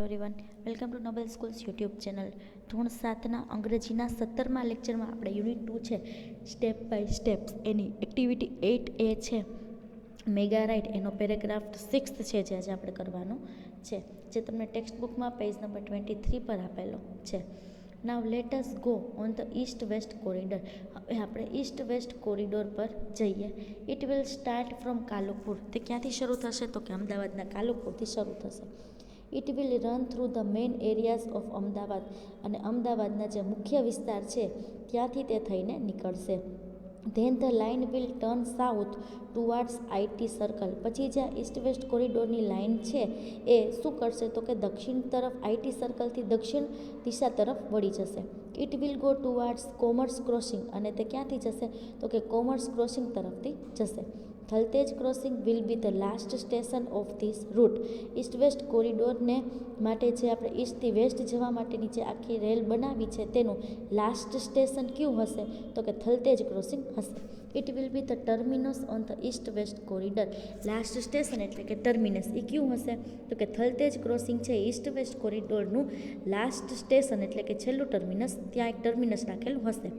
Everyone, welcome to Nobel schools YouTube channel. ધોરણ 7ના અંગ્રેજીના 17મા લેક્ચરમાં આપણે યુનિટ 2 છે સ્ટેપ બાય સ્ટેપ્સ એની એક્ટિવિટી 8A છે મેગા રાઇડ એનો પેરેગ્રાફ 6 છે જે આજે આપણે કરવાનો છે, જે તમને ટેક્સ્ટ બુકમાં પેજ નંબર 23 પર આપેલો છે. નાવ let us go on the east west corridor. હવે આપણે ઈસ્ટ વેસ્ટ કોરિડોર પર જઈએ. It will start from Kalupur. તે ક્યાંથી શરૂ થશે? તો કે અમદાવાદના કાલુપુરથી શરૂ થશે. It will run through the main areas of Ahmedabad. અને અમદાવાદના જે મુખ્ય વિસ્તાર છે ત્યાંથી તે થઈને નીકળશે. Then the line will turn south towards IT circle. પછી જ્યાં ઈસ્ટ વેસ્ટ કોરિડોરની લાઇન છે એ શું કરશે? તો કે દક્ષિણ તરફ આઈટી સર્કલથી દક્ષિણ દિશા તરફ વળી જશે. It will go towards commerce crossing. અને તે ક્યાંથી જશે? તો કે કોમર્સ ક્રોસિંગ તરફથી જશે. Thaltej crossing will be the last station of this route. East west કોરિડોરને માટે જે આપણે ઈસ્ટથી વેસ્ટ જવા માટેની જે આખી રેલ બનાવી છે તેનું લાસ્ટ સ્ટેશન કયું હશે? તો કે થલતેજ ક્રોસિંગ હશે. It will be the terminus on the east west corridor. Last station એટલે કે ટર્મિનસ એ કયું હશે? તો કે થલતેજ ક્રોસિંગ છે ઈસ્ટ વેસ્ટ કોરિડોરનું લાસ્ટ સ્ટેશન એટલે કે છેલ્લું ટર્મિનસ, ત્યાં એક ટર્મિનસ રાખેલું હશે.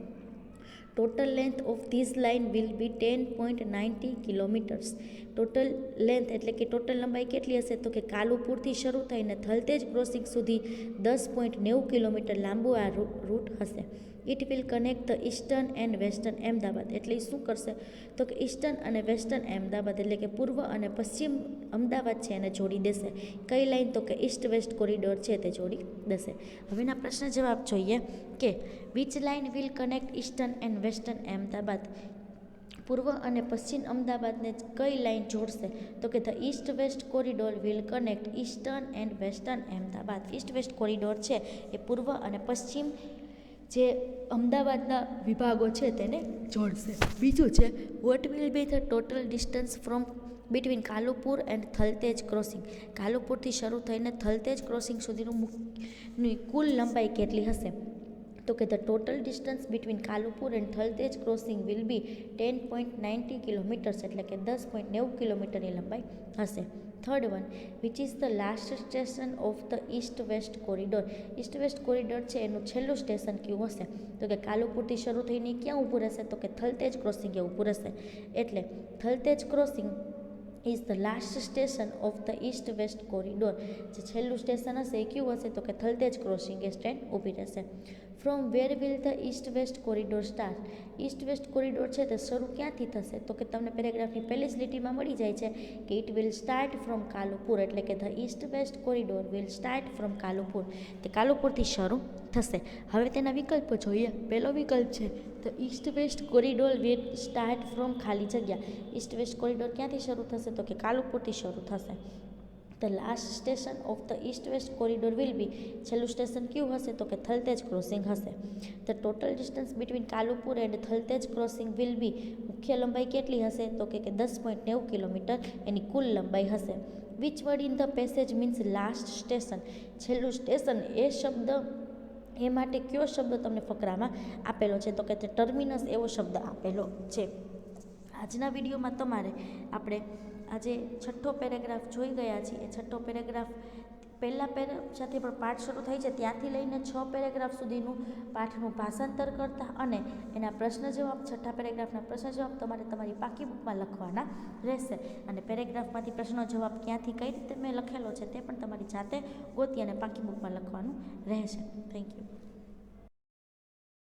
Total length of this line will be 10.90 kilometres. Total length એટલે કે ટોટલ લંબાઈ કેટલી હશે? તો કે કાલુપુરથી શરૂ થઈને થલતેજ ક્રોસિંગ સુધી 10.90 કિલોમીટર લાંબુ આ રૂટ હશે. It will connect the eastern and western Ahmedabad. એટલે શું કરશે? તો કે ઈસ્ટર્ન અને વેસ્ટર્ન અમદાવાદ એટલે કે પૂર્વ અને પશ્ચિમ અમદાવાદ છે એને જોડી દેશે. કઈ લાઈન? તો કે ઈસ્ટ વેસ્ટ કોરિડોર છે તે જોડી દેશે. હવેના પ્રશ્ન જવાબ જોઈએ કે which line will connect eastern and western Ahmedabad. પૂર્વ અને પશ્ચિમ અમદાવાદને કઈ લાઇન જોડશે? તો કે the east west corridor will connect eastern and western Ahmedabad. East west corridor છે એ પૂર્વ અને પશ્ચિમ જે અમદાવાદના વિભાગો છે તેને જોડશે. બીજું છે what will be the total distance from between Kalupur and Thaltej crossing. કાલુપુરથી શરૂ થઈને થલતેજ ક્રોસિંગ સુધીનું કુલ લંબાઈ કેટલી હશે? તો કે the total distance between Kalupur and Thaltej crossing will B 10.90 kilometres એટલે કે 10.90 કિલોમીટરની લંબાઈ હશે. Third one, which is the last station of the east west corridor. East west corridor છે એનું છેલ્લું સ્ટેશન કયું હશે? તો કે કાલુપુરથી શરૂ થઈને ક્યાં ઊભું રહેશે? તો કે થલતેજ ક્રોસિંગે ઊભું રહેશે. એટલે Thaltej crossing is the last station of the east west corridor. જે છેલ્લું સ્ટેશન હશે એ કયું હશે? તો કે થલતેજ ક્રોસિંગ એ ટ્રેન ઊભી રહેશે. From where will the east west corridor start. East west corridor છે તે શરૂ ક્યાંથી થશે? તો કે તમને પેરેગ્રાફની પહેલી જ લીટીમાં મળી જાય છે કે it will start from Kalupur. એટલે કે the east west corridor will start from Kalupur. તે કાલુપુરથી શરૂ થશે. હવે તેના વિકલ્પો જોઈએ. પહેલો વિકલ્પ છે the east west corridor will start from ખાલી જગ્યા. ઈસ્ટ વેસ્ટ કોરિડોર ક્યાંથી શરૂ થશે? તો કે કાલુપુરથી શરૂ થશે. The last station of the east west corridor will be, છેલ્લું સ્ટેશન કયું હશે? તો કે થલતેજ ક્રોસિંગ હશે. The total distance between Kalupur and Thaltej crossing will બી, મુખ્ય લંબાઈ કેટલી હશે? તો કે 10.90 કિલોમીટર એની કુલ લંબાઈ હશે. Which word in the passage means last station. છેલ્લું સ્ટેશન એ શબ્દ એ માટે કયો શબ્દ તમને ફકરામાં આપેલો છે? તો કે તે ટર્મિનસ એવો શબ્દ આપેલો છે. આજના વિડીયોમાં તમારે આપણે આજે છઠ્ઠો પેરેગ્રાફ જોઈ ગયા છીએ. એ છઠ્ઠો પેરેગ્રાફ પહેલા સાથે પણ પાઠ શરૂ થાય છે ત્યાંથી લઈને 6 પેરેગ્રાફ સુધીનું પાઠનું ભાષાંતર કરતા અને એના પ્રશ્ન જવાબ, છઠ્ઠા પેરેગ્રાફના પ્રશ્ન જવાબ તમારે તમારી પાકી બુકમાં લખવાના રહેશે. અને પેરેગ્રાફમાંથી પ્રશ્નો જવાબ ક્યાંથી કઈ રીતે મેં લખેલો છે તે પણ તમારી જાતે ગોતી અને પાકી બુકમાં લખવાનું રહેશે. Thank you.